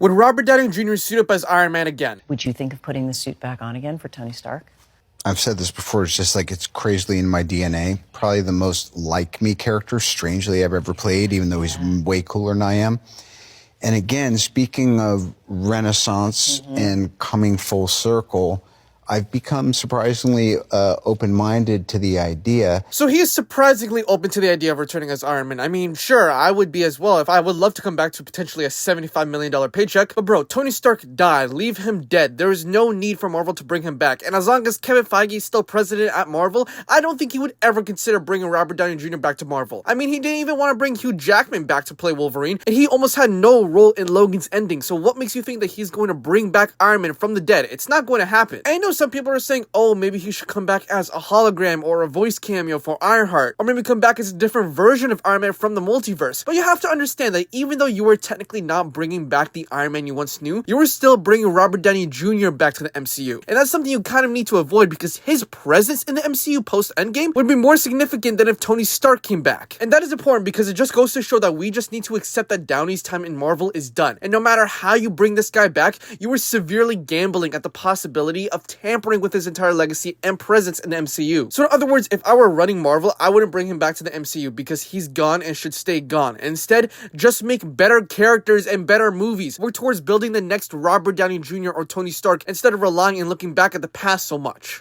Would Robert Downey Jr. suit up as Iron Man again? Would you think of putting the suit back on again for Tony Stark? I've said this before, it's just like it's crazily in my DNA. Probably the most like me character, strangely, I've ever played, even though he's way cooler than I am. And again, speaking of Renaissance and coming full circle, I've become surprisingly open-minded to the idea. So he is surprisingly open to the idea of returning as Iron Man. I mean, sure, I would be as well if I would love to come back to potentially a $75 million paycheck. But bro, Tony Stark died. Leave him dead. There is no need for Marvel to bring him back. And as long as Kevin Feige is still president at Marvel, I don't think he would ever consider bringing Robert Downey Jr. back to Marvel. I mean, he didn't even want to bring Hugh Jackman back to play Wolverine, and he almost had no role in Logan's ending. So what makes you think that he's going to bring back Iron Man from the dead? It's not going to happen. And I know some people are saying, oh, maybe he should come back as a hologram or a voice cameo for Ironheart, or maybe come back as a different version of Iron Man from the multiverse. But you have to understand that even though you were technically not bringing back the Iron Man you once knew, you were still bringing Robert Downey Jr. back to the MCU. And that's something you kind of need to avoid, because his presence in the MCU post-Endgame would be more significant than if Tony Stark came back. And that is important because it just goes to show that we just need to accept that Downey's time in Marvel is done. And no matter how you bring this guy back, you were severely gambling at the possibility of tampering with his entire legacy and presence in the MCU. So in other words, if I were running Marvel, I wouldn't bring him back to the MCU because he's gone and should stay gone. Instead, just make better characters and better movies. Work towards building the next Robert Downey Jr. or Tony Stark instead of relying and looking back at the past so much.